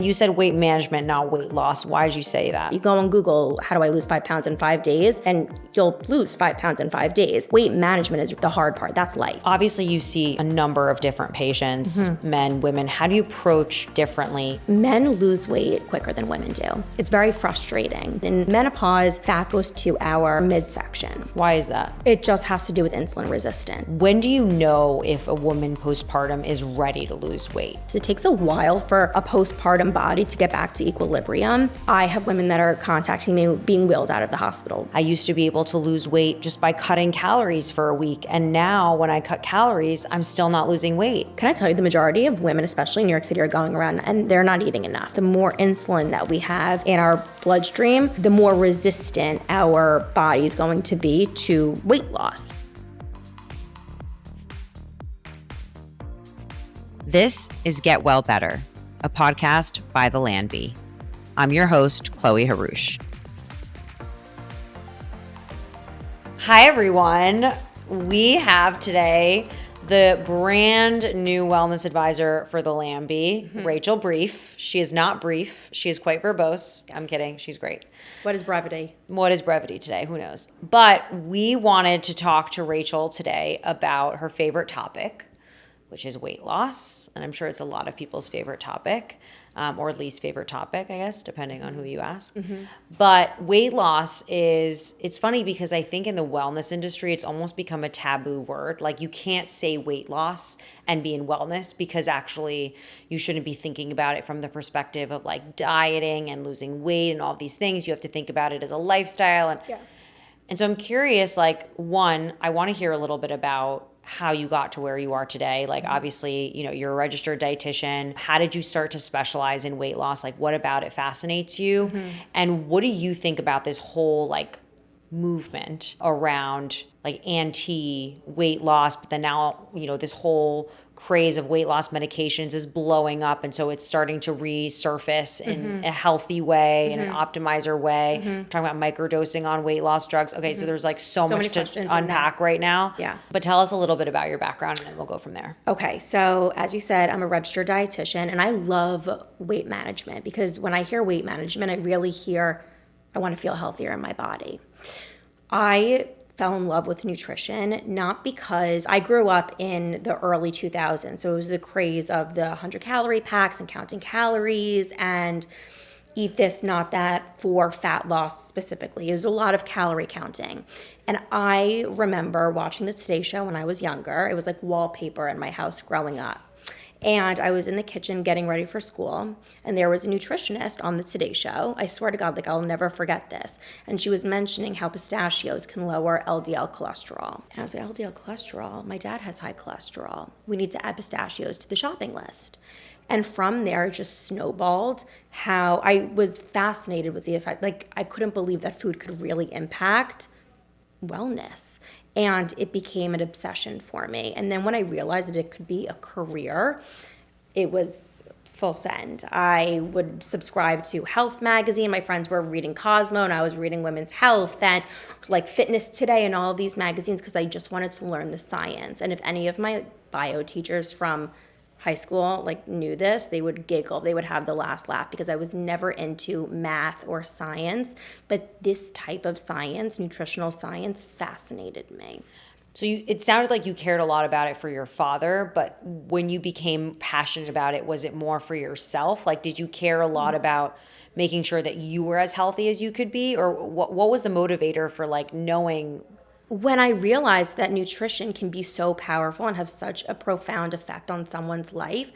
You said weight management, not weight loss. Why did you say that? You go on Google, how do I lose 5 pounds in 5 days? And you'll lose 5 pounds in 5 days. Weight management is the hard part. That's life. Obviously, you see a number of different patients, men, women. How do you approach differently? Men lose weight quicker than women do. It's very frustrating. In menopause, fat goes to our midsection. Why is that? It just has to do with insulin resistance. When do you know if a woman postpartum is ready to lose weight? It takes a while for a postpartum body to get back to equilibrium. I have women that are contacting me being wheeled out of the hospital. I used to be able to lose weight just by cutting calories for a week. And now when I cut calories, I'm still not losing weight. Can I tell you, the majority of women, especially in New York City, are going around and they're not eating enough. The more insulin that we have in our bloodstream, the more resistant our body is going to be to weight loss. This is Get Well Better, a podcast by the Lanby. I'm your host, Chloe Harouche. Hi, everyone. We have today the brand new wellness advisor for the Lanby, Rachel Brief. She is not brief. She is quite verbose. I'm kidding. She's great. What is brevity? What is brevity today? Who knows? But we wanted to talk to Rachel today about her favorite topic, which is weight loss. And I'm sure it's a lot of people's favorite topic, or least favorite topic, I guess, depending on who you ask. But weight loss it's funny because I think in the wellness industry, it's almost become a taboo word. Like you can't say weight loss and be in wellness because actually you shouldn't be thinking about it from the perspective of like dieting and losing weight and all these things. You have to think about it as a lifestyle. And so I'm curious, like, one, I want to hear a little bit about how you got to where you are today. Like, obviously, you know, you're a registered dietitian. How did you start to specialize in weight loss? Like, what about it fascinates you? And what do you think about this whole, like, movement around, like, anti-weight loss, but then now, you know, this whole craze of weight loss medications is blowing up, and so it's starting to resurface in a healthy way, in an optimizer way. We're talking about microdosing on weight loss drugs. Okay, so there's like so much to unpack right now. Yeah. But tell us a little bit about your background, and then we'll go from there. Okay, so as you said, I'm a registered dietitian, and I love weight management because when I hear weight management, I really hear I want to feel healthier in my body. I fell in love with nutrition, not because I grew up in the early 2000s. So it was the craze of the 100-calorie packs and counting calories and eat this, not that, for fat loss specifically. It was a lot of calorie counting. And I remember watching the Today Show when I was younger. It was like wallpaper in my house growing up. And I was in the kitchen getting ready for school, and there was a nutritionist on the Today Show. I swear to God, like, I'll never forget this. And she was mentioning how pistachios can lower LDL cholesterol. And I was like, LDL cholesterol? My dad has high cholesterol. We need to add pistachios to the shopping list. And from there, it just snowballed how I was fascinated with the effect. Like, I couldn't believe that food could really impact wellness. And it became an obsession for me. And then when I realized that it could be a career, it was full send. I would subscribe to Health Magazine. My friends were reading Cosmo, and I was reading Women's Health and like Fitness Today and all of these magazines because I just wanted to learn the science. And if any of my bio teachers from high school like knew this, they would giggle. They would have the last laugh because I was never into math or science, but this type of science, nutritional science, fascinated me. So it sounded like you cared a lot about it for your father, but when you became passionate about it, was it more for yourself? Like, did you care a lot about making sure that you were as healthy as you could be? Or what was the motivator for like knowing? When I realized that nutrition can be so powerful and have such a profound effect on someone's life,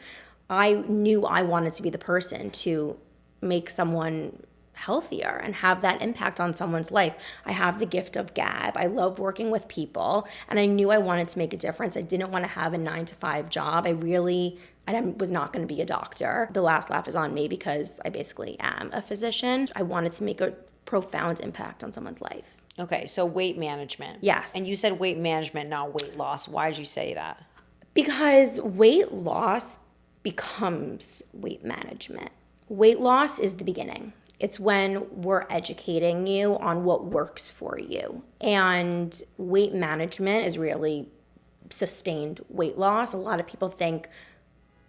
I knew I wanted to be the person to make someone healthier and have that impact on someone's life. I have the gift of gab. I love working with people, and I knew I wanted to make a difference. I didn't want to have a 9-to-5 job. I was not going to be a doctor. The last laugh is on me because I basically am a physician. I wanted to make a profound impact on someone's life. Okay, so weight management. Yes. And you said weight management, not weight loss. Why did you say that? Because weight loss becomes weight management. Weight loss is the beginning. It's when we're educating you on what works for you. And weight management is really sustained weight loss. A lot of people think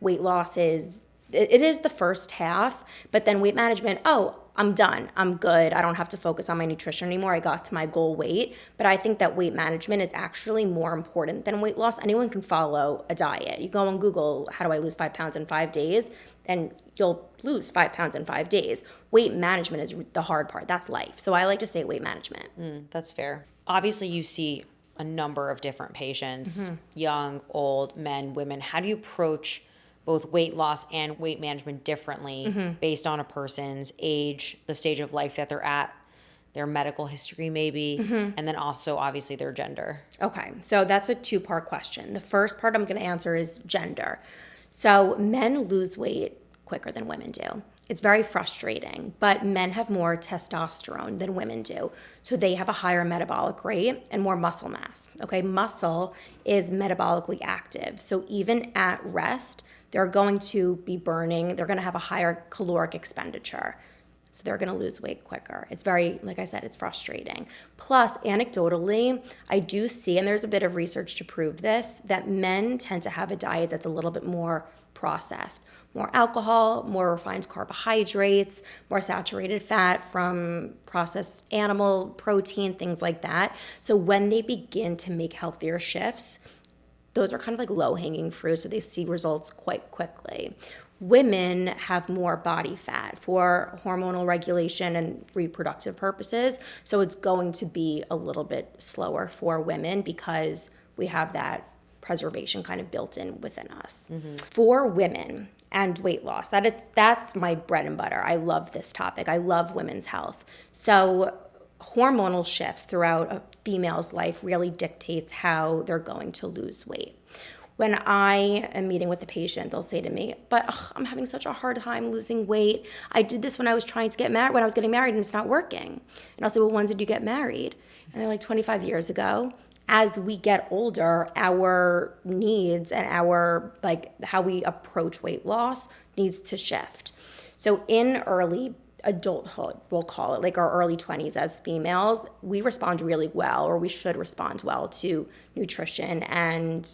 weight loss is it is the first half, but then weight management, oh, I'm done. I'm good. I don't have to focus on my nutrition anymore. I got to my goal weight. But I think that weight management is actually more important than weight loss. Anyone can follow a diet. You go on Google, how do I lose 5 pounds in 5 days? And you'll lose 5 pounds in 5 days. Weight management is the hard part. That's life. So I like to say weight management. That's fair. Obviously, you see a number of different patients, young, old, men, women. How do you approach both weight loss and weight management differently based on a person's age, the stage of life that they're at, their medical history maybe, and then also obviously their gender? Okay, so that's a 2-part question. The first part I'm going to answer is gender. So men lose weight quicker than women do. It's very frustrating, but men have more testosterone than women do. So they have a higher metabolic rate and more muscle mass. Okay, muscle is metabolically active. So even at rest, they're going to be burning, they're going to have a higher caloric expenditure. So they're going to lose weight quicker. It's very, like I said, it's frustrating. Plus, anecdotally, I do see, and there's a bit of research to prove this, that men tend to have a diet that's a little bit more processed. More alcohol, more refined carbohydrates, more saturated fat from processed animal protein, things like that. So when they begin to make healthier shifts, those are kind of like low-hanging fruit, so they see results quite quickly. Women have more body fat for hormonal regulation and reproductive purposes, so it's going to be a little bit slower for women because we have that preservation kind of built in within us. For women and weight loss, that's my bread and butter. I love this topic. I love women's health. So hormonal shifts throughout a female's life really dictates how they're going to lose weight. When I am meeting with a patient, they'll say to me, but I'm having such a hard time losing weight. I did this when I was trying to get married, when I was getting married, and it's not working. And I'll say, well, when did you get married? And they're like, 25 years ago. As we get older, our needs and our, like, how we approach weight loss needs to shift. So in early adulthood, we'll call it, like our early 20s as females, we respond really well, or we should respond well to nutrition and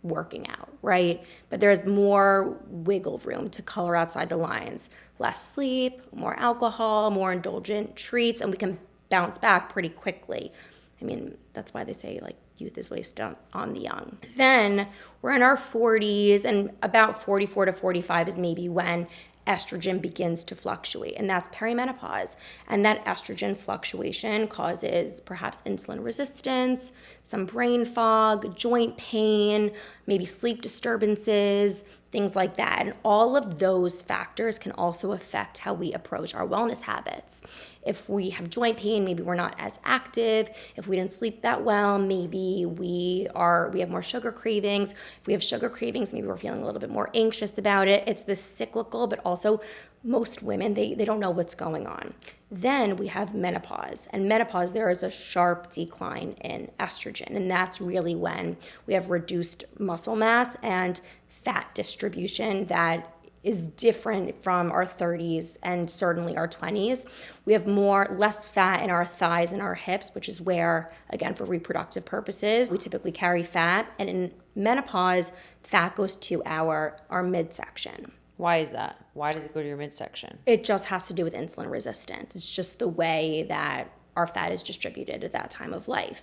working out, right? But there's more wiggle room to color outside the lines. Less sleep, more alcohol, more indulgent treats, and we can bounce back pretty quickly. I mean, that's why they say, like, youth is wasted on the young. Then we're in our 40s, and about 44 to 45 is maybe when estrogen begins to fluctuate, and that's perimenopause. And that estrogen fluctuation causes perhaps insulin resistance, some brain fog, joint pain, maybe sleep disturbances, things like that. And all of those factors can also affect how we approach our wellness habits. If we have joint pain, maybe we're not as active. If we didn't sleep that well, maybe we have more sugar cravings. If we have sugar cravings, maybe we're feeling a little bit more anxious about it. It's this cyclical, but also most women, they don't know what's going on. Then we have menopause. And menopause, there is a sharp decline in estrogen. And that's really when we have reduced muscle mass and fat distribution that is different from our 30s and certainly our 20s. We have less fat in our thighs and our hips, which is where, again, for reproductive purposes, we typically carry fat. And in menopause, fat goes to our midsection. Why is that? Why does it go to your midsection? It just has to do with insulin resistance. It's just the way that our fat is distributed at that time of life.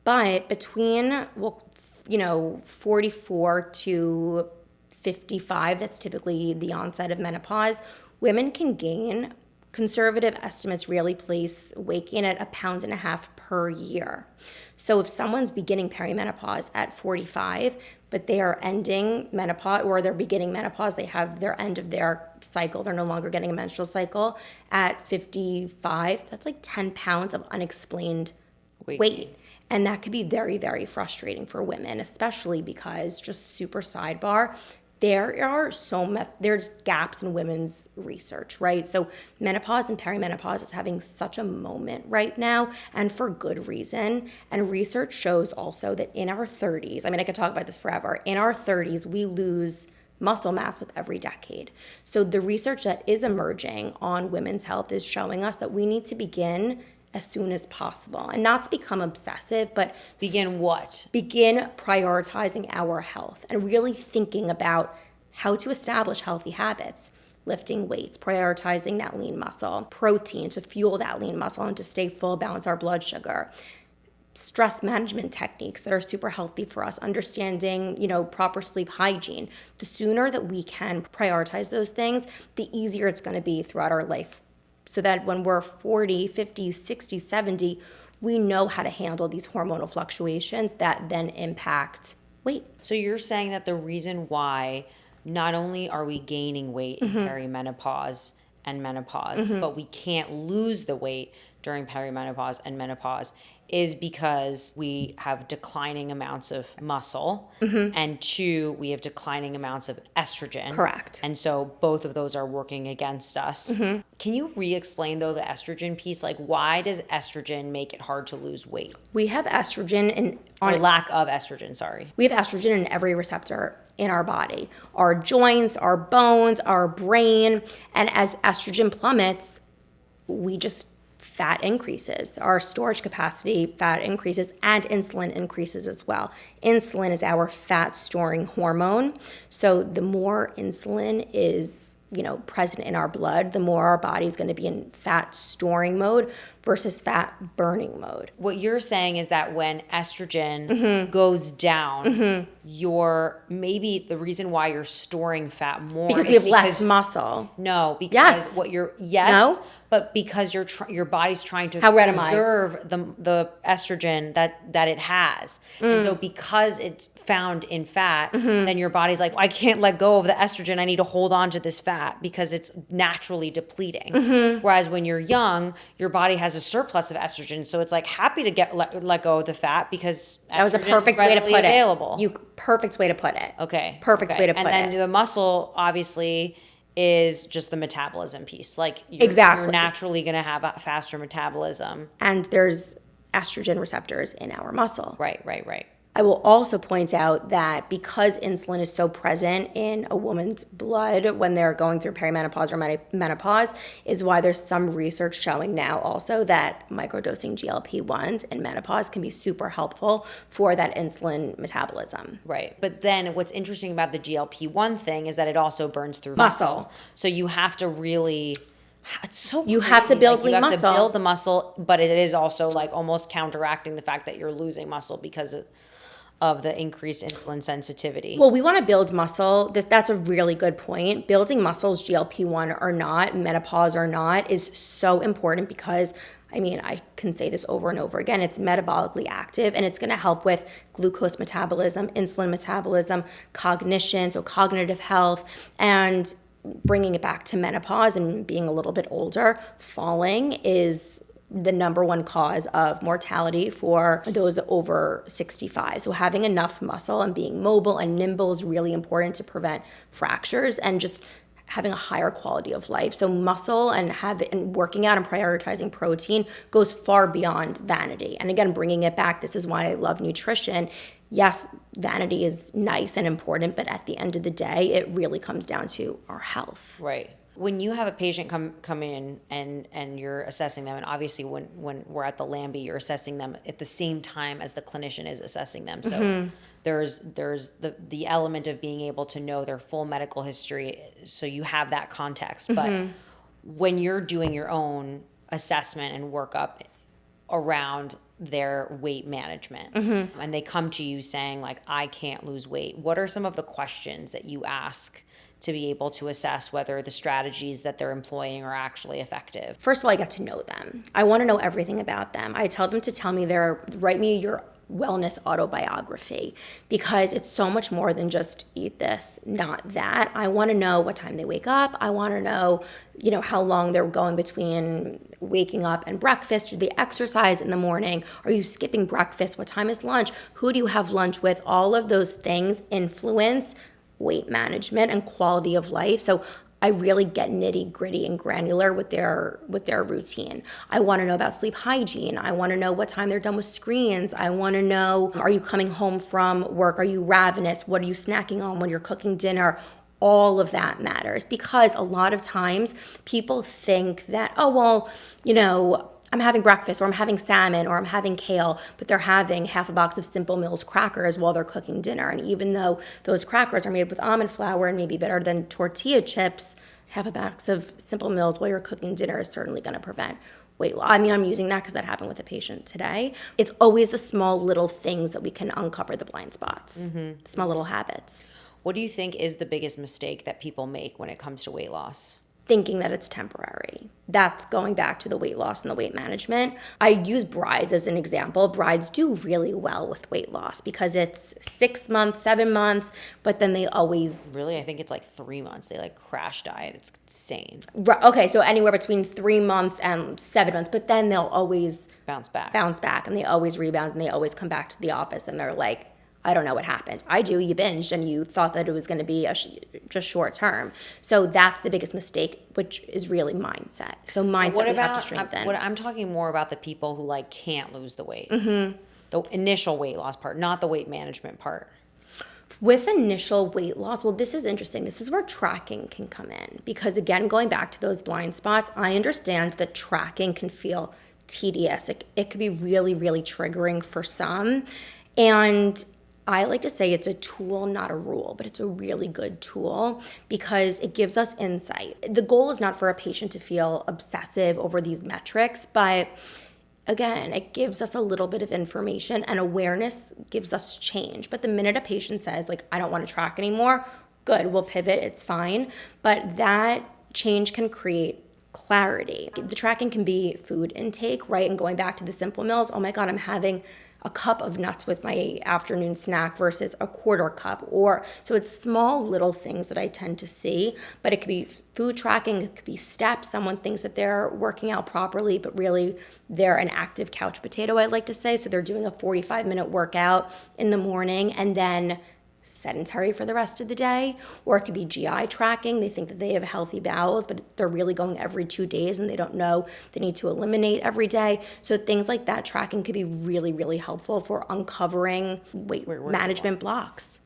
But between, 44 to 55, that's typically the onset of menopause, women can gain, conservative estimates really place weight gain at 1.5 pounds per year. So if someone's beginning perimenopause at 45, but they are ending menopause, or they're beginning menopause, they have their end of their cycle, they're no longer getting a menstrual cycle at 55, that's like 10 pounds of unexplained weight. And that could be very, very frustrating for women, especially because, just super sidebar, there's gaps in women's research, right? So menopause and perimenopause is having such a moment right now, and for good reason. And research shows also that in our 30s, I mean, I could talk about this forever, in our 30s, we lose muscle mass with every decade. So the research that is emerging on women's health is showing us that we need to begin as soon as possible, and not to become obsessive, but begin what? Begin prioritizing our health and really thinking about how to establish healthy habits, lifting weights, prioritizing that lean muscle, protein to fuel that lean muscle and to stay full, balance our blood sugar, stress management techniques that are super healthy for us, understanding, proper sleep hygiene. The sooner that we can prioritize those things, the easier it's going to be throughout our life. So that when we're 40, 50, 60, 70, we know how to handle these hormonal fluctuations that then impact weight. So you're saying that the reason why not only are we gaining weight in perimenopause and menopause, but we can't lose the weight during perimenopause and menopause is because we have declining amounts of muscle, and 2, we have declining amounts of estrogen. Correct. And so both of those are working against us. Can you re-explain, though, the estrogen piece? Like, why does estrogen make it hard to lose weight? We have estrogen Or lack of estrogen, sorry. We have estrogen in every receptor in our body, our joints, our bones, our brain. And as estrogen plummets, fat increases. Our storage capacity, fat increases, and insulin increases as well. Insulin is our fat storing hormone. So the more insulin is present in our blood, the more our body's going to be in fat storing mode versus fat burning mode. What you're saying is that when estrogen goes down, maybe the reason why you're storing fat more Because is we have less muscle. No, because Yes. No? But because your body's trying to How red am I? preserve the estrogen that it has. And so because it's found in fat, then your body's like, I can't let go of the estrogen. I need to hold on to this fat because it's naturally depleting. Whereas when you're young, your body has a surplus of estrogen. So it's like happy to let go of the fat because that was a perfect way to put available. Perfect way to put it. Okay. Perfect way to put it. And then the muscle, obviously, is just the metabolism piece. Like you're naturally going to have a faster metabolism. And there's estrogen receptors in our muscle. Right. I will also point out that because insulin is so present in a woman's blood when they're going through perimenopause or menopause, is why there's some research showing now also that microdosing GLP-1s in menopause can be super helpful for that insulin metabolism. Right. But then what's interesting about the GLP-1 thing is that it also burns through muscle. So you have to really... It's so you have to build lean muscle. You have to build the muscle, but it is also like almost counteracting the fact that you're losing muscle because of the increased insulin sensitivity. Well, we want to build muscle. That's a really good point. Building muscles, GLP-1 or not, menopause or not, is so important because, I can say this over and over again, it's metabolically active and it's going to help with glucose metabolism, insulin metabolism, cognition, so cognitive health, and bringing it back to menopause and being a little bit older, falling is the number one cause of mortality for those over 65. So having enough muscle and being mobile and nimble is really important to prevent fractures and just having a higher quality of life. So muscle and working out and prioritizing protein goes far beyond vanity. And again, bringing it back, this is why I love nutrition. Yes, vanity is nice and important, but at the end of the day, it really comes down to our health. Right. When you have a patient come in and you're assessing them, and obviously when we're at the Lanby, you're assessing them at the same time as the clinician is assessing them. So there's the element of being able to know their full medical history, so you have that context. But when you're doing your own assessment and workup around their weight management, and they come to you saying like, I can't lose weight, what are some of the questions that you ask to be able to assess whether the strategies that they're employing are actually effective? First of all, I get to know them. I want to know everything about them. I tell them to write me your wellness autobiography, because it's so much more than just eat this, not that. I want to know what time they wake up. I want to know, how long they're going between waking up and breakfast. Do they exercise in the morning? Are you skipping breakfast? What time is lunch? Who do you have lunch with? All of those things influence weight management and quality of life. So I really get nitty gritty and granular with their routine. I want to know about sleep hygiene. I want to know what time they're done with screens. I want to know, are you coming home from work? Are you ravenous? What are you snacking on when you're cooking dinner? all of that matters, because a lot of times people think that, oh, well, I'm having breakfast, or I'm having salmon, or I'm having kale, but they're having half a box of Simple Mills crackers while they're cooking dinner. And even though those crackers are made with almond flour and maybe better than tortilla chips, half a box of Simple Mills while you're cooking dinner is certainly going to prevent weight loss. I mean, I'm using that because that happened with a patient today. It's always the small little things that we can uncover the blind spots, small little habits. What do you think is the biggest mistake that people make when it comes to weight loss? Thinking that it's temporary. That's going back to the weight loss and the weight management. I use brides as an example. Brides do really well with weight loss because it's 6 months, 7 months, but then they always... Really? I think it's like 3 months. They like crash diet. It's insane. Okay, so anywhere between 3 months and 7 months, but then they'll always... Bounce back. And they always rebound, and they always come back to the office, and they're like, I don't know what happened. I do. You binged and you thought that it was going to be just short term. So that's the biggest mistake, which is really mindset. So mindset we have to strengthen. I'm talking more about the people who like can't lose the weight. Mm-hmm. The initial weight loss part, not the weight management part. With initial weight loss, well, this is interesting. This is where tracking can come in. Because again, going back to those blind spots, I understand that tracking can feel tedious. It could be really, really triggering for some. And I like to say it's a tool, not a rule, but it's a really good tool because it gives us insight. The goal is not for a patient to feel obsessive over these metrics, but again, it gives us a little bit of information, and awareness gives us change. But the minute a patient says, like, I don't want to track anymore, good, we'll pivot, it's fine. But that change can create clarity. The tracking can be food intake, right? And going back to the Simple Mills, oh my God, I'm having a cup of nuts with my afternoon snack versus a quarter cup. So it's small little things that I tend to see, but it could be food tracking, it could be steps. Someone thinks that they're working out properly, but really they're an active couch potato, I like to say. So they're doing a 45-minute workout in the morning and then sedentary for the rest of the day. Or it could be GI tracking. They think that they have healthy bowels, but they're really going every 2 days and they don't know they need to eliminate every day. So things like that tracking could be really, really helpful for uncovering weight management blocks.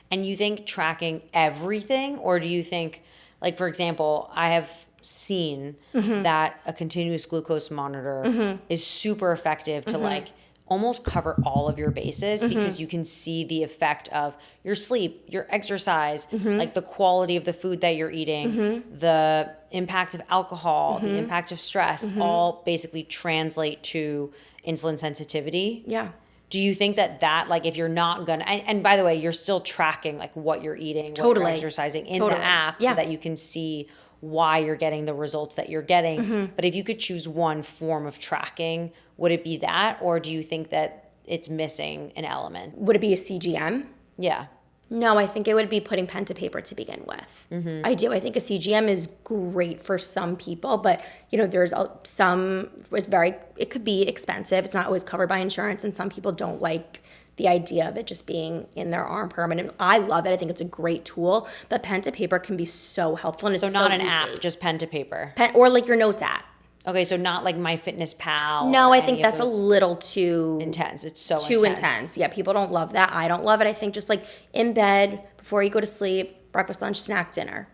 And you think tracking everything, or do you think, like, for example, I have seen that a continuous glucose monitor is super effective to like almost cover all of your bases because you can see the effect of your sleep, your exercise, like the quality of the food that you're eating, the impact of alcohol, the impact of stress, all basically translate to insulin sensitivity. Yeah. Do you think that like if you're not gonna, and by the way, you're still tracking like what you're eating, what you're exercising in the app so that you can see why you're getting the results that you're getting. But if you could choose one form of tracking, would it be that, or do you think that it's missing an element? Would it be a CGM? Yeah. No, I think it would be putting pen to paper to begin with. I do. I think a CGM is great for some people, but there's it could be expensive. It's not always covered by insurance, and some people don't like the idea of it just being in their arm permanent. I love it. I think it's a great tool, but pen to paper can be so helpful, and it's so not an easy. App, just pen to paper. Or like your notes app. Okay, so not like MyFitnessPal. No, I think that's a little too intense. It's so too intense. Yeah, people don't love that. I don't love it. I think just like in bed before you go to sleep, breakfast, lunch, snack, dinner,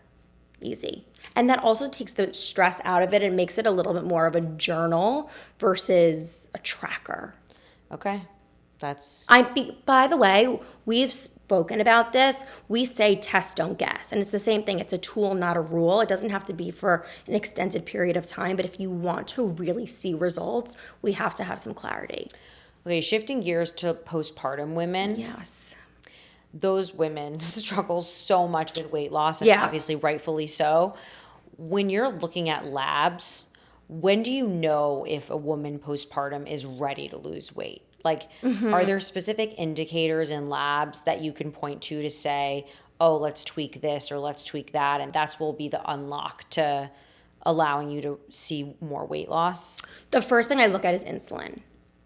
easy. And that also takes the stress out of it and makes it a little bit more of a journal versus a tracker. Okay. By the way, we've spoken about this. We say test, don't guess. And it's the same thing. It's a tool, not a rule. It doesn't have to be for an extended period of time. But if you want to really see results, we have to have some clarity. Okay, shifting gears to postpartum women. Yes. Those women struggle so much with weight loss, and obviously rightfully so. When you're looking at labs, when do you know if a woman postpartum is ready to lose weight? Like, are there specific indicators in labs that you can point to say, oh, let's tweak this or let's tweak that, and that's will be the unlock to allowing you to see more weight loss? The first thing I look at is insulin,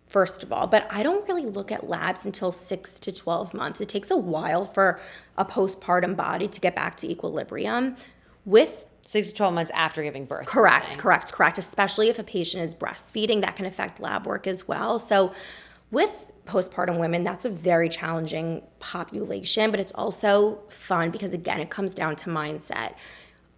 first of all. But I don't really look at labs until 6 to 12 months. It takes a while for a postpartum body to get back to equilibrium with 6 to 12 months after giving birth. Correct. Especially if a patient is breastfeeding, that can affect lab work as well. So with postpartum women, that's a very challenging population, but it's also fun because, again, it comes down to mindset.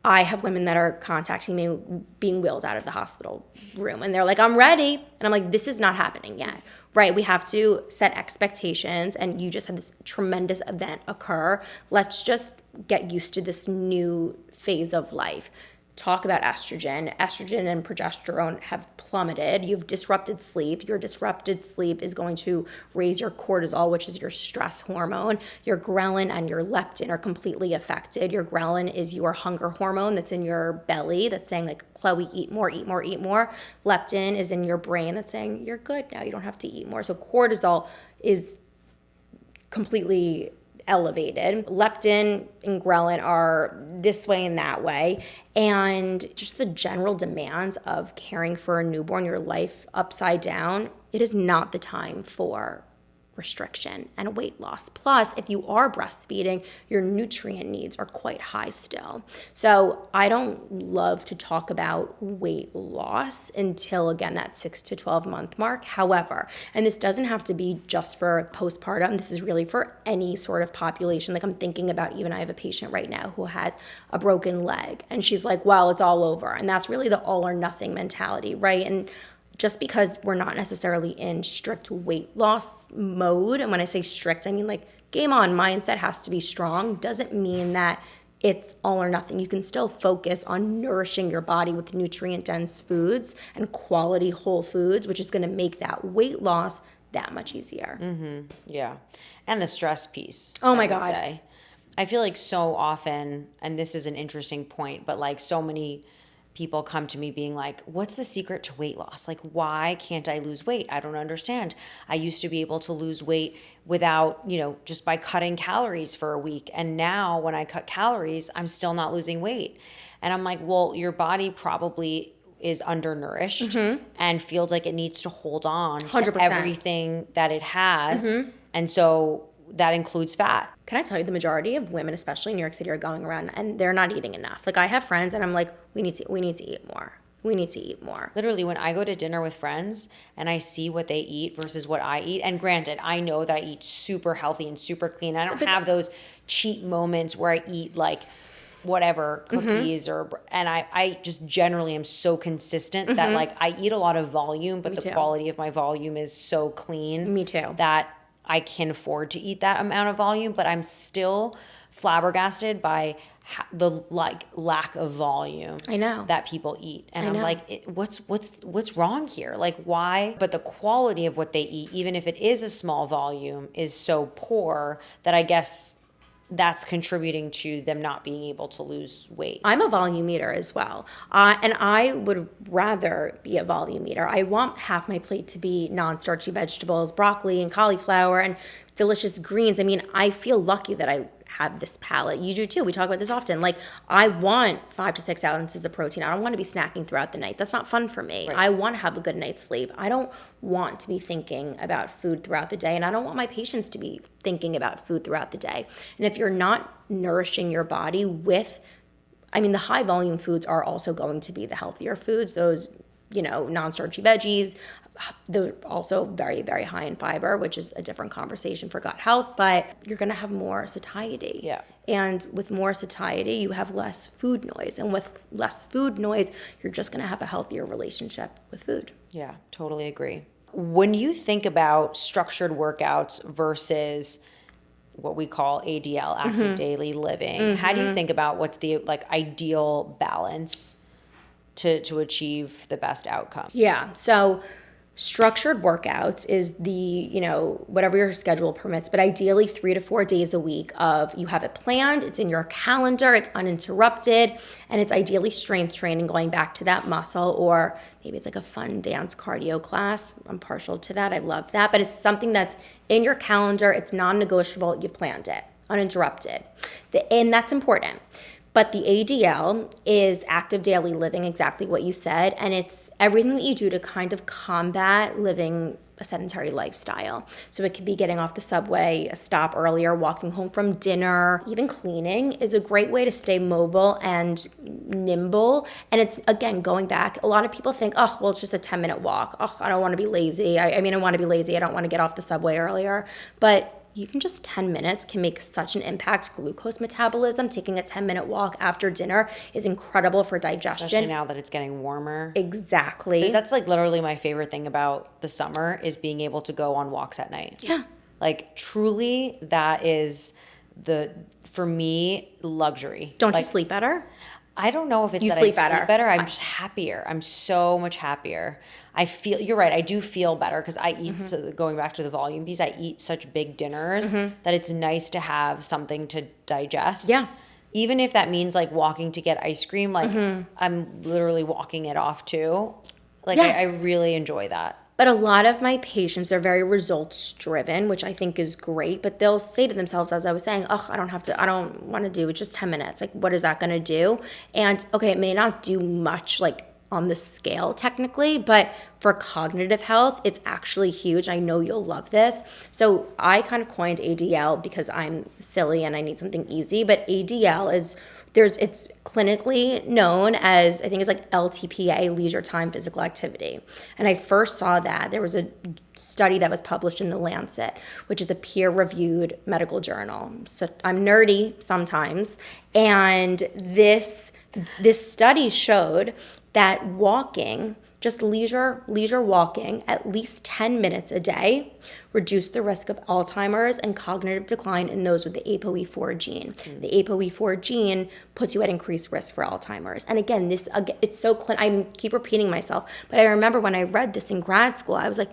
I have women that are contacting me being wheeled out of the hospital room, and they're like, I'm ready. And I'm like, this is not happening yet, right? We have to set expectations, and you just had this tremendous event occur. Let's just get used to this new phase of life. Talk about estrogen. Estrogen and progesterone have plummeted. You've disrupted sleep. Your disrupted sleep is going to raise your cortisol, which is your stress hormone. Your ghrelin and your leptin are completely affected. Your ghrelin is your hunger hormone that's in your belly that's saying, like, Chloe, eat more, eat more, eat more. Leptin is in your brain that's saying, you're good now, you don't have to eat more. So cortisol is completely elevated. Leptin and ghrelin are this way and that way. And just the general demands of caring for a newborn, your life upside down, it is not the time for restriction and weight loss. Plus, if you are breastfeeding, your nutrient needs are quite high still. So I don't love to talk about weight loss until, again, that 6 to 12 month mark. However, and this doesn't have to be just for postpartum, this is really for any sort of population. Like, I'm thinking about, even I have a patient right now who has a broken leg, and she's like, well, it's all over. And that's really the all or nothing mentality, right? And just because we're not necessarily in strict weight loss mode, and when I say strict, I mean like game on, mindset has to be strong, doesn't mean that it's all or nothing. You can still focus on nourishing your body with nutrient-dense foods and quality whole foods, which is going to make that weight loss that much easier. Yeah. And the stress piece. Oh my I would God. say. I feel like so often, and this is an interesting point, but like so many people come to me being like, what's the secret to weight loss? Like, why can't I lose weight? I don't understand. I used to be able to lose weight without, just by cutting calories for a week. And now when I cut calories, I'm still not losing weight. And I'm like, well, your body probably is undernourished and feels like it needs to hold on 100%. to everything that it has. And so that includes fat. Can I tell you, the majority of women, especially in New York City, are going around and they're not eating enough. Like, I have friends and I'm like, we need to eat more. We need to eat more. Literally, when I go to dinner with friends and I see what they eat versus what I eat, and granted, I know that I eat super healthy and super clean. I don't have those cheat moments where I eat like whatever cookies and I just generally am so consistent that like I eat a lot of volume, but the quality of my volume is so clean. Me too. That I can afford to eat that amount of volume, but I'm still flabbergasted by the lack of volume. I know that people eat, and I'm like, what's wrong here? Like, why? But the quality of what they eat, even if it is a small volume, is so poor that I guess that's contributing to them not being able to lose weight. I'm a volume eater as well. And I would rather be a volume eater. I want half my plate to be non-starchy vegetables, broccoli and cauliflower and delicious greens. I mean, I feel lucky that I have this palate. You do too. We talk about this often. Like, I want 5 to 6 ounces of protein. I don't want to be snacking throughout the night. That's not fun for me. Right. I want to have a good night's sleep. I don't want to be thinking about food throughout the day, and I don't want my patients to be thinking about food throughout the day. And if you're not nourishing your body with, the high volume foods are also going to be the healthier foods, those, non-starchy veggies. They're also very, very high in fiber, which is a different conversation for gut health, but you're going to have more satiety. Yeah. And with more satiety, you have less food noise. And with less food noise, you're just going to have a healthier relationship with food. Yeah, totally agree. When you think about structured workouts versus what we call ADL, active daily living, how do you think about what's the ideal balance to achieve the best outcome? Yeah. So structured workouts is the, whatever your schedule permits, but ideally 3 to 4 days a week of you have it planned, it's in your calendar, it's uninterrupted, and it's ideally strength training, going back to that muscle, or maybe it's like a fun dance cardio class. I'm partial to that. I love that. But it's something that's in your calendar. It's non-negotiable. You planned it, uninterrupted. And that's important. But the ADL is active daily living, exactly what you said. And it's everything that you do to kind of combat living a sedentary lifestyle. So it could be getting off the subway, a stop earlier, walking home from dinner, even cleaning is a great way to stay mobile and nimble. And it's, again, going back, a lot of people think, oh, well, it's just a 10-minute walk. Oh, I don't want to be lazy. I want to be lazy. I don't want to get off the subway earlier. But even just 10 minutes can make such an impact. Glucose metabolism, taking a 10-minute walk after dinner is incredible for digestion. Especially now that it's getting warmer. Exactly. That's like literally my favorite thing about the summer is being able to go on walks at night. Yeah. Like truly that is for me, luxury. Don't like, you sleep better? I don't know if it's You that sleep I better. sleep better. I'm just happier. I'm so much happier. I feel, you're right, I do feel better because I eat, so going back to the volume piece, I eat such big dinners that it's nice to have something to digest. Yeah. Even if that means like walking to get ice cream, like I'm literally walking it off too. Like Yes. I really enjoy that. But a lot of my patients are very results driven, which I think is great. But they'll say to themselves, as I was saying, oh, I don't want to do it, just 10 minutes. Like, what is that going to do? And okay, it may not do much like on the scale technically, but for cognitive health, it's actually huge. I know you'll love this. So I kind of coined ADL because I'm silly and I need something easy. But ADL is it's clinically known as, I think it's like LTPA, leisure time physical activity. And I first saw that there was a study that was published in The Lancet, which is a peer-reviewed medical journal. So I'm nerdy sometimes. And this study showed that walking, just leisure walking, at least 10 minutes a day, reduced the risk of Alzheimer's and cognitive decline in those with the ApoE4 gene. The ApoE4 gene puts you at increased risk for Alzheimer's. And again, it's so I keep repeating myself, but I remember when I read this in grad school, I was like,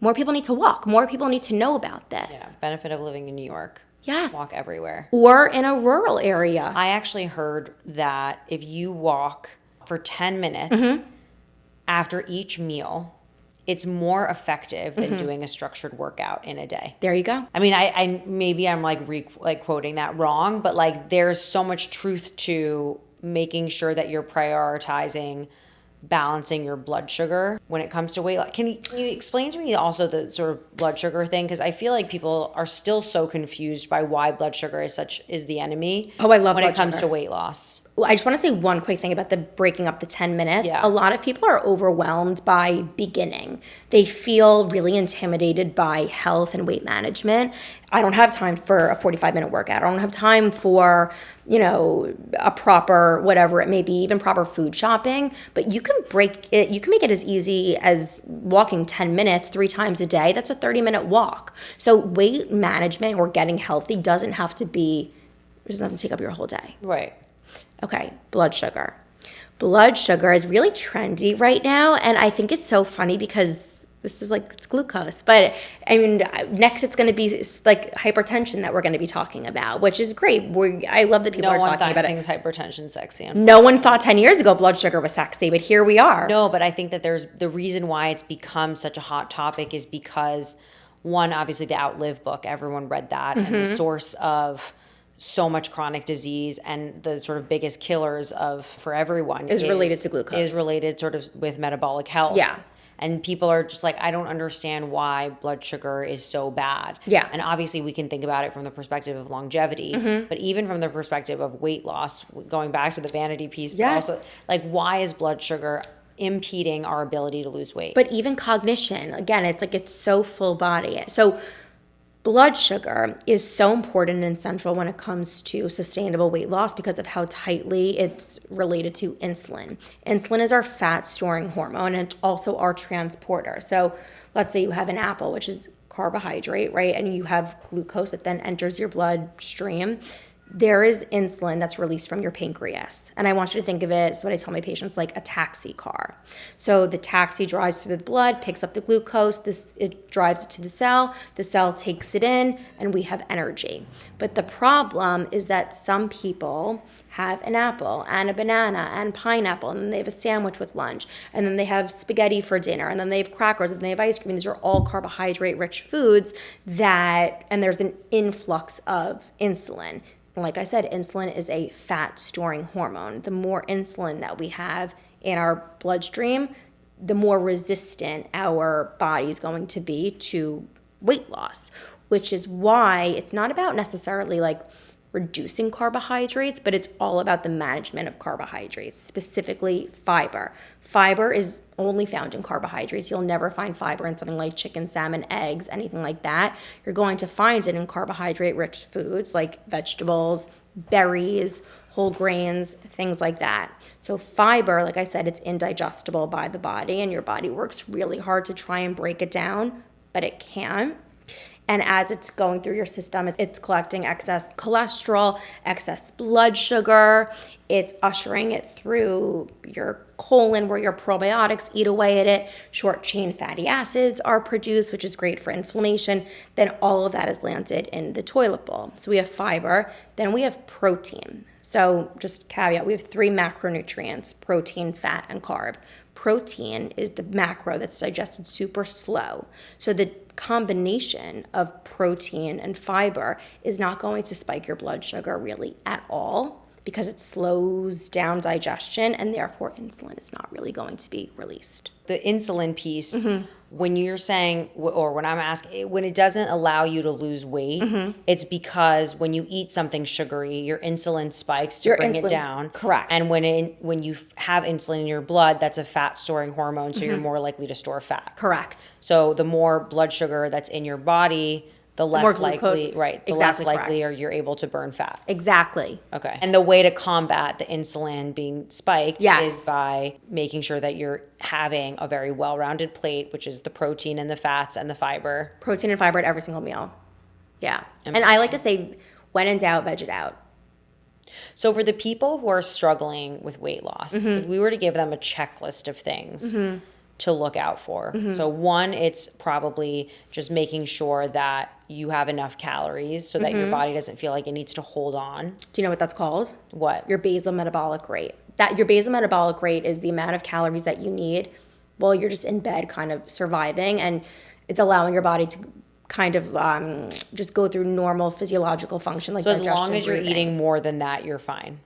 more people need to walk. More people need to know about this. Yeah, benefit of living in New York. Yes. Walk everywhere. Or in a rural area. I actually heard that if you walk for 10 minutes after each meal, it's more effective than doing a structured workout in a day. There you go. I mean, I maybe I'm like quoting that wrong, but like there's so much truth to making sure that you're prioritizing balancing your blood sugar when it comes to weight loss. Can you explain to me also the sort of blood sugar thing? Because I feel like people are still so confused by why blood sugar is the enemy. Oh, I love when blood it comes sugar. to weight loss. Well, I just want to say one quick thing about the breaking up the 10 minutes. Yeah. A lot of people are overwhelmed by beginning. They feel really intimidated by health and weight management. I don't have time for a 45-minute workout. I don't have time for, a proper, whatever it may be, even proper food shopping. But you can make it as easy as walking 10 minutes 3 times a day. That's a 30-minute walk. So weight management or getting healthy doesn't have to take up your whole day. Right. Okay, blood sugar. Blood sugar is really trendy right now, and I think it's so funny because this is like, it's glucose. But I mean, next it's going to be like hypertension that we're going to be talking about, which is great. I love that people are talking about it. No one thinks hypertension sexy. No one thought 10 years ago blood sugar was sexy, but here we are. No, but I think that there's the reason why it's become such a hot topic is because, one, obviously the Outlive book, everyone read that, and the source of so much chronic disease and the sort of biggest killers for everyone is related to glucose. Is related sort of with metabolic health. Yeah. And people are just like, I don't understand why blood sugar is so bad. Yeah. And obviously we can think about it from the perspective of longevity, but even from the perspective of weight loss, going back to the vanity piece, Yes. but also like, why is blood sugar impeding our ability to lose weight? But even cognition, again, it's so full body. So blood sugar is so important and central when it comes to sustainable weight loss because of how tightly it's related to insulin. Insulin is our fat storing hormone and it's also our transporter. So let's say you have an apple, which is carbohydrate, right? And you have glucose that then enters your bloodstream. There is insulin that's released from your pancreas. And I want you to think of it, so what I tell my patients, like a taxi car. So the taxi drives through the blood, picks up the glucose, it drives it to the cell takes it in, and we have energy. But the problem is that some people have an apple and a banana and pineapple, and then they have a sandwich with lunch, and then they have spaghetti for dinner, and then they have crackers, and they have ice cream. These are all carbohydrate-rich foods and there's an influx of insulin. Like I said, insulin is a fat storing hormone. The more insulin that we have in our bloodstream, the more resistant our body is going to be to weight loss, which is why it's not about necessarily like reducing carbohydrates, but it's all about the management of carbohydrates, specifically fiber. Fiber is only found in carbohydrates. You'll never find fiber in something like chicken, salmon, eggs, anything like that. You're going to find it in carbohydrate-rich foods like vegetables, berries, whole grains, things like that. So fiber, like I said, it's indigestible by the body, and your body works really hard to try and break it down, but it can't. And as it's going through your system, it's collecting excess cholesterol, excess blood sugar. It's ushering it through your colon where your probiotics eat away at it. Short chain fatty acids are produced, which is great for inflammation. Then all of that is landed in the toilet bowl. So we have fiber. Then we have protein. So just caveat, we have 3 macronutrients: protein, fat, and carb. Protein is the macro that's digested super slow. So the combination of protein and fiber is not going to spike your blood sugar really at all, because it slows down digestion, and therefore insulin is not really going to be released. The insulin piece, when you're saying, or when I'm asking, when it doesn't allow you to lose weight, it's because when you eat something sugary, your insulin spikes to bring it down. Correct. And when you have insulin in your blood, that's a fat storing hormone, so you're more likely to store fat. Correct. So the more blood sugar that's in your body, the less more glucose. likely, right? The Exactly less likely correct. are you're able to burn fat. Exactly. Okay. And the way to combat the insulin being spiked Yes. is by making sure that you're having a very well-rounded plate, which is the protein and the fats and the fiber. Protein and fiber at every single meal. Yeah. And I like to say, when in doubt, veg it out. So for the people who are struggling with weight loss, if we were to give them a checklist of things to look out for. So one, it's probably just making sure that you have enough calories so that your body doesn't feel like it needs to hold on. Do you know what that's called? What? Your basal metabolic rate. That your basal metabolic rate is the amount of calories that you need while you're just in bed kind of surviving, and it's allowing your body to kind of just go through normal physiological function like digestion, So as long as you're breathing. eating more than that, you're fine.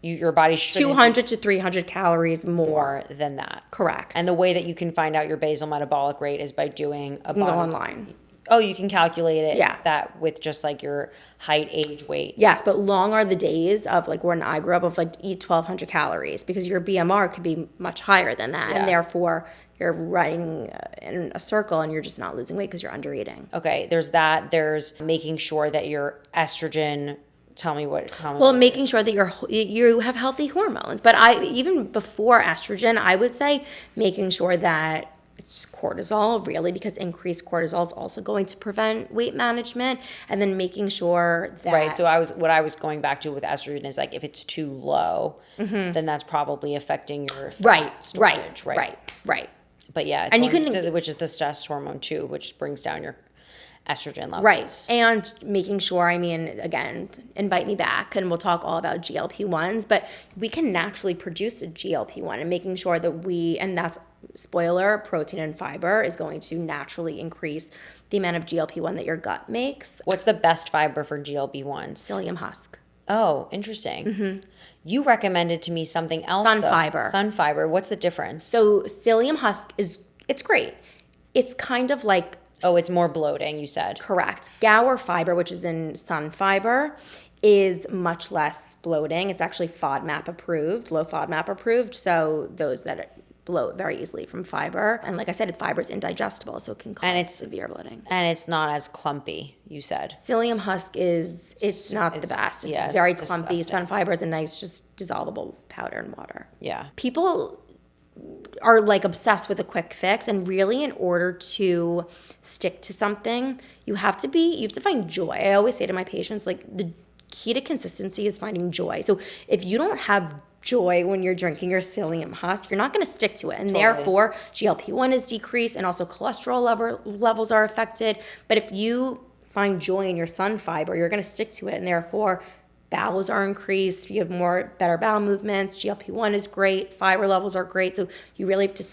Your body shouldn't 200 to 300 calories more. more than that. Correct. And the way that you can find out your basal metabolic rate is by doing a You can go body. online. Oh, you can calculate it. Yeah. That with just like your height, age, weight. Yes, but long are the days of like when I grew up of like eat 1,200 calories, because your BMR could be much higher than that. Yeah. And therefore you're running in a circle and you're just not losing weight because you're under eating. Okay, there's that. There's making sure that your estrogen. Tell me what. Well, making sure that you have healthy hormones. But even before estrogen, I would say making sure that it's cortisol, really, because increased cortisol is also going to prevent weight management. And then making sure that Right. So what I was going back to with estrogen is like if it's too low, then that's probably affecting your fat storage. Right. But yeah, And you can- which is the stress hormone too, which brings down your estrogen levels. Right. And making sure, I mean, again, invite me back and we'll talk all about GLP-1s, but we can naturally produce a GLP-1, and making sure that and that's, spoiler, protein and fiber is going to naturally increase the amount of GLP-1 that your gut makes. What's the best fiber for GLP-1s? Psyllium husk. Oh, interesting. You recommended to me something else. Sun though. fiber. Sun fiber. What's the difference? So psyllium husk it's great. It's kind of like, Oh, it's more bloating, you said. correct. Gower fiber, which is in sun fiber, is much less bloating. It's actually FODMAP approved, low FODMAP approved. So those that bloat very easily from fiber. And like I said, fiber is indigestible, so it can cause severe bloating. And it's not as clumpy, you said. Psyllium husk it's not the best. It's very clumpy. disgusting. Sun fiber is a nice, just dissolvable powder in water. Yeah. People are like obsessed with a quick fix, and really in order to stick to something, you have to find joy. I always say to my patients, like, the key to consistency is finding joy. So if you don't have joy when you're drinking your psyllium husk, you're not going to stick to it, and therefore GLP-1 is decreased, and also cholesterol levels are affected. But if you find joy in your sun fiber, you're going to stick to it, and therefore bowels are increased, you have better bowel movements, GLP-1 is great, fiber levels are great. So you really have to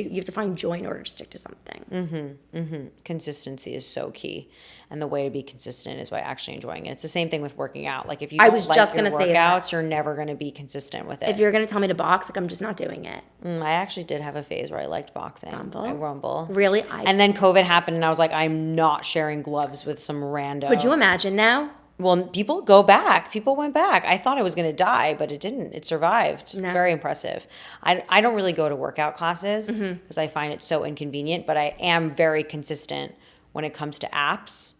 you have to find joy in order to stick to something. Consistency is so key. And the way to be consistent is by actually enjoying it. It's the same thing with working out. Like if you I don't was like just your gonna say workouts, you're never going to be consistent with it. If you're going to tell me to box, like I'm just not doing it. I actually did have a phase where I liked boxing. Rumble. Really? And then COVID happened and I was like, I'm not sharing gloves with some rando. Could you imagine now? Well, people go back. People went back. I thought I was going to die, but it didn't. It survived. No. Very impressive. I don't really go to workout classes because I find it so inconvenient, but I am very consistent when it comes to apps.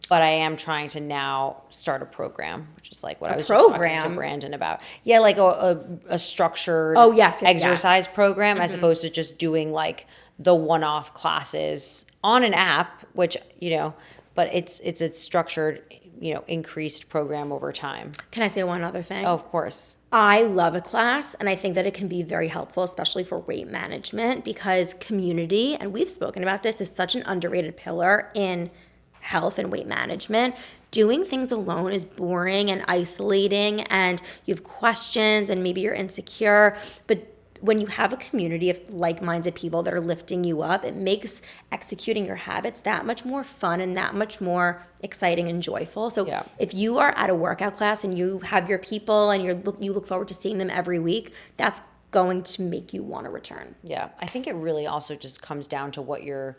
But I am trying to now start a program, which is like what I was just talking to Brandon about. Yeah, like a structured exercise program as opposed to just doing like the one-off classes on an app, which, but it's a structured, increased program over time. Can I say one other thing? Oh, of course. I love a class, and I think that it can be very helpful, especially for weight management, because community, and we've spoken about this, is such an underrated pillar in health and weight management. Doing things alone is boring and isolating, and you have questions and maybe you're insecure. But when you have a community of like-minded people that are lifting you up, it makes executing your habits that much more fun and that much more exciting and joyful. So if you are at a workout class and you have your people and you look forward to seeing them every week, that's going to make you want to return. Yeah, I think it really also just comes down to what your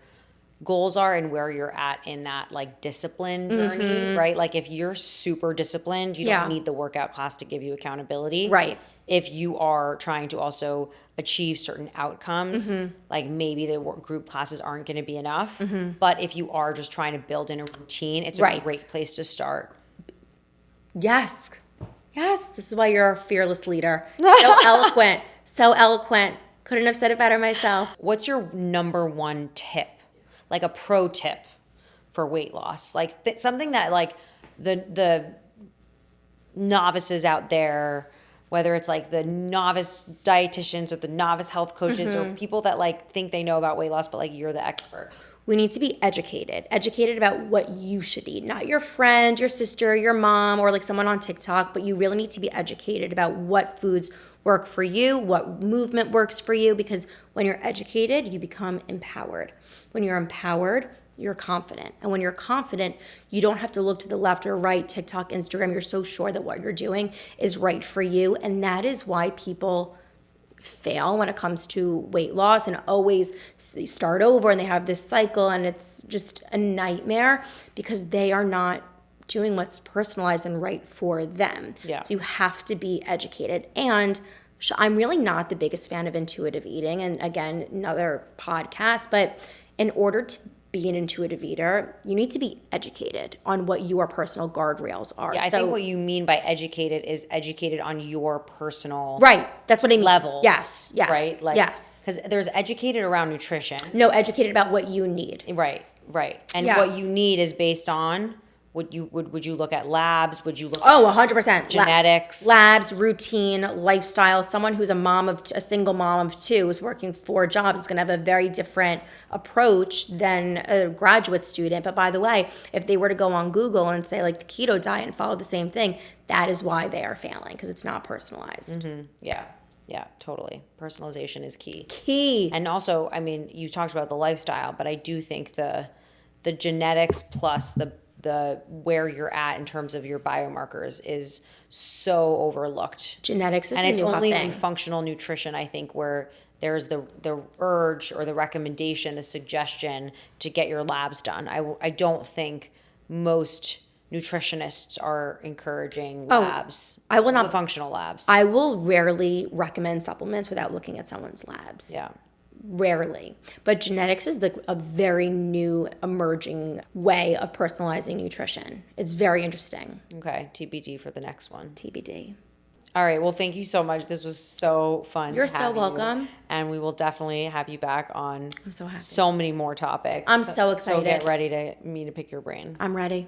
goals are and where you're at in that like discipline journey, right? Like if you're super disciplined, you don't need the workout class to give you accountability. Right. If you are trying to also achieve certain outcomes, like maybe the group classes aren't going to be enough. But if you are just trying to build in a routine, it's a great place to start. Yes. This is why you're a fearless leader. So eloquent. So eloquent. Couldn't have said it better myself. What's your number one tip? Like a pro tip for weight loss, like something that like the novices out there, whether it's like the novice dietitians or the novice health coaches or people that like think they know about weight loss, but like you're the expert. We need to be educated about what you should eat, not your friend, your sister, your mom, or like someone on TikTok, but you really need to be educated about what foods work for you, what movement works for you, because when you're educated, you become empowered. When you're empowered, you're confident. And when you're confident, you don't have to look to the left or right, TikTok, Instagram. You're so sure that what you're doing is right for you. And that is why people fail when it comes to weight loss and always start over and they have this cycle and it's just a nightmare because they are not doing what's personalized and right for them. Yeah. So you have to be educated. And I'm really not the biggest fan of intuitive eating. And again, another podcast, but in order to be an intuitive eater, you need to be educated on what your personal guardrails are. Yeah, I think what you mean by educated is educated on your personal That's what I mean. Levels. Yes. Right? Like, yes. Because there's educated around nutrition. No, educated about what you need. Right. And what you need is based on would you look at labs? Would you look at 100%. genetics? Labs, routine, lifestyle. Someone who's a single mom of two who's working 4 jobs is going to have a very different approach than a graduate student. But by the way, if they were to go on Google and say like the keto diet and follow the same thing, that is why they are failing because it's not personalized. Yeah, totally. Personalization is key. And also, I mean, you talked about the lifestyle, but I do think the genetics plus the where you're at in terms of your biomarkers is so overlooked. Genetics is and the it's new hot only thing. in functional nutrition, I think, where there's the urge or the recommendation, the suggestion to get your labs done. I don't think most nutritionists are encouraging labs. I will not. The functional labs. I will rarely recommend supplements without looking at someone's labs. Yeah. Rarely. But genetics is a very new emerging way of personalizing nutrition. It's very interesting. Okay, TBD for the next one. TBD. All right, well, thank you so much. This was so fun. You're so welcome. And we will definitely have you back on I'm so happy. so many more topics. I'm so excited. So get ready to pick your brain. I'm ready.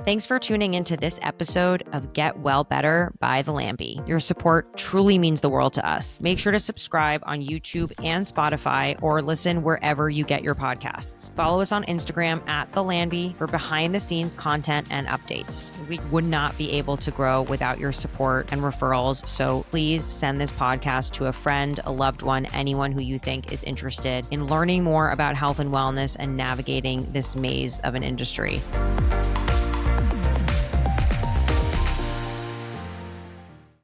Thanks for tuning into this episode of Get Well Better by the Lanby. Your support truly means the world to us. Make sure to subscribe on YouTube and Spotify or listen wherever you get your podcasts. Follow us on Instagram at the Lanby for behind the scenes content and updates. We would not be able to grow without your support and referrals. So please send this podcast to a friend, a loved one, anyone who you think is interested in learning more about health and wellness and navigating this maze of an industry.